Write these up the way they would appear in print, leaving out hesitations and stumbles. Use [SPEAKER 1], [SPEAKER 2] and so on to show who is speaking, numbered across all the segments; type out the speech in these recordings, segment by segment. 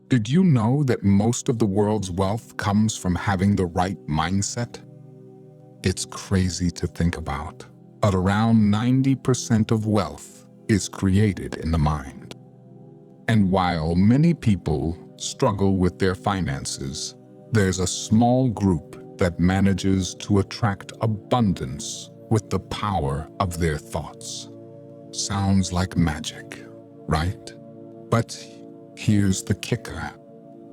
[SPEAKER 1] Did you know that most of the world's wealth comes from having the right mindset? It's crazy to think about, but around 90% of wealth is created in the mind. And while many people struggle with their finances, there's a small group that manages to attract abundance with the power of their thoughts. Sounds like magic, right? But here's the kicker.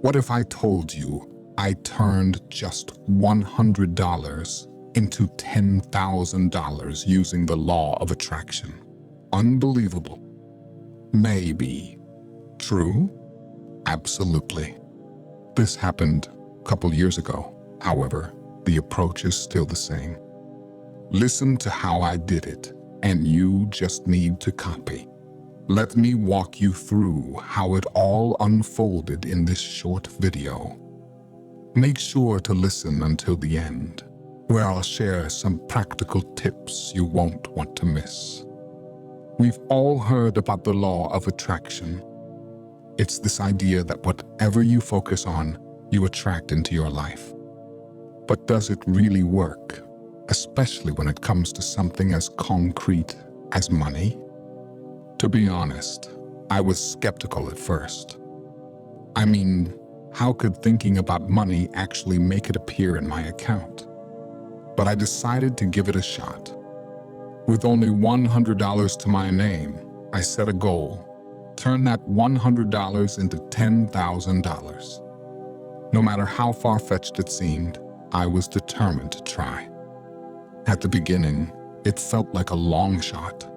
[SPEAKER 1] What if I told you I turned just $100 into $10,000 using the law of attraction? Unbelievable. Maybe. True? Absolutely. This happened a couple years ago. However, the approach is still the same. Listen to how I did it, and you just need to copy. Let me walk you through how it all unfolded in this short video. Make sure to listen until the end, where I'll share some practical tips you won't want to miss. We've all heard about the law of attraction. It's this idea that whatever you focus on, you attract into your life. But does it really work, especially when it comes to something as concrete as money? To be honest, I was skeptical at first. I mean, how could thinking about money actually make it appear in my account? But I decided to give it a shot. With only $100 to my name, I set a goal. Turn that $100 into $10,000. No matter how far-fetched it seemed, I was determined to try. At the beginning, it felt like a long shot.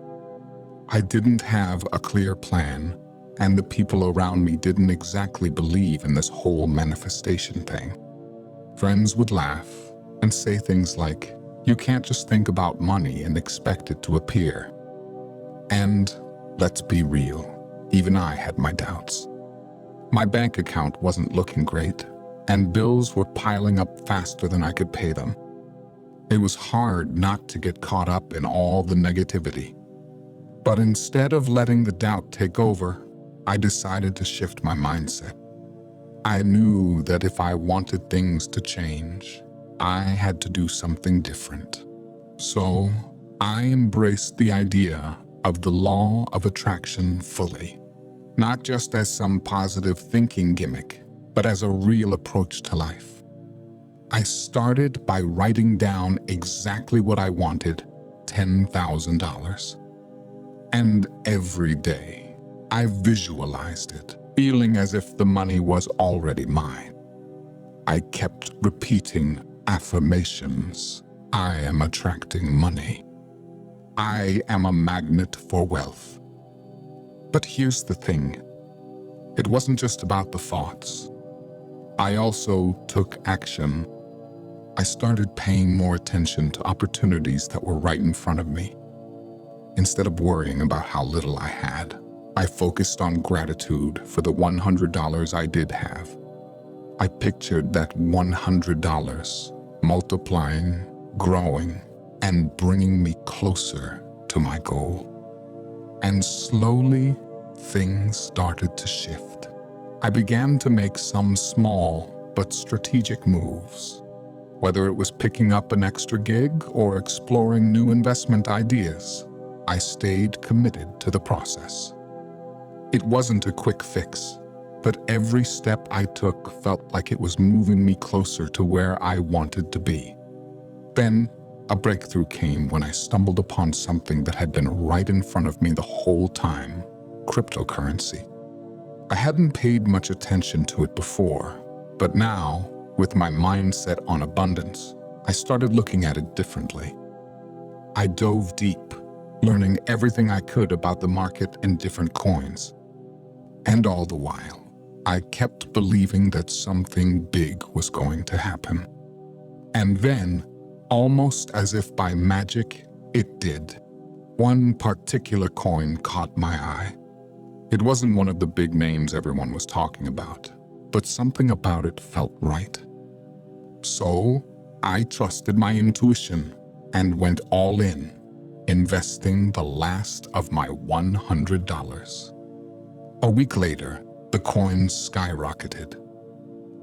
[SPEAKER 1] I didn't have a clear plan, and the people around me didn't exactly believe in this whole manifestation thing. Friends would laugh and say things like, "You can't just think about money and expect it to appear." And let's be real, even I had my doubts. My bank account wasn't looking great, and bills were piling up faster than I could pay them. It was hard not to get caught up in all the negativity. But instead of letting the doubt take over, I decided to shift my mindset. I knew that if I wanted things to change, I had to do something different. So I embraced the idea of the law of attraction fully, not just as some positive thinking gimmick, but as a real approach to life. I started by writing down exactly what I wanted, $10,000. And every day, I visualized it, feeling as if the money was already mine. I kept repeating affirmations. I am attracting money. I am a magnet for wealth. But here's the thing. It wasn't just about the thoughts. I also took action. I started paying more attention to opportunities that were right in front of me. Instead of worrying about how little I had, I focused on gratitude for the $100 I did have. I pictured that $100 multiplying, growing, and bringing me closer to my goal. And slowly, things started to shift. I began to make some small but strategic moves. Whether it was picking up an extra gig or exploring new investment ideas, I stayed committed to the process. It wasn't a quick fix, but every step I took felt like it was moving me closer to where I wanted to be. Then, a breakthrough came when I stumbled upon something that had been right in front of me the whole time: cryptocurrency. I hadn't paid much attention to it before, but now, with my mindset on abundance, I started looking at it differently. I dove deep, learning everything I could about the market and different coins. And all the while, I kept believing that something big was going to happen. And then, almost as if by magic, it did. One particular coin caught my eye. It wasn't one of the big names everyone was talking about, but something about it felt right. So, I trusted my intuition and went all in, investing the last of my $100. A week later, The coins skyrocketed.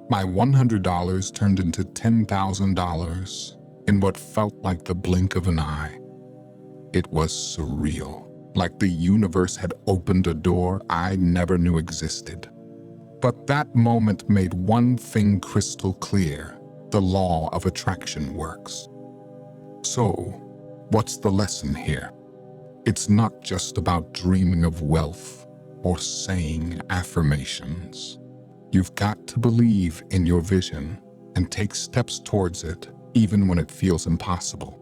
[SPEAKER 1] My $100 turned into $10,000 in what felt like the blink of an eye. It was surreal, like the universe had opened a door I never knew existed. But that moment made one thing crystal clear: the law of attraction works. So, what's the lesson here? It's not just about dreaming of wealth or saying affirmations. You've got to believe in your vision and take steps towards it, even when it feels impossible.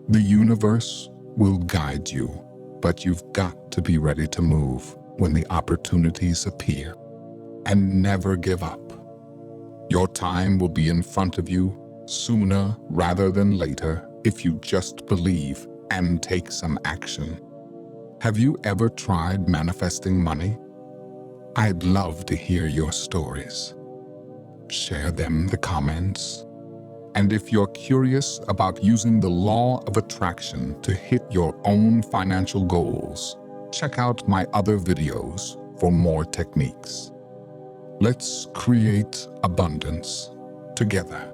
[SPEAKER 1] The universe will guide you, but you've got to be ready to move when the opportunities appear. And never give up. Your time will be in front of you sooner rather than later if you just believe and take some action. Have you ever tried manifesting money? I'd love to hear your stories. Share them in the comments. And if you're curious about using the law of attraction to hit your own financial goals, check out my other videos for more techniques. Let's create abundance together.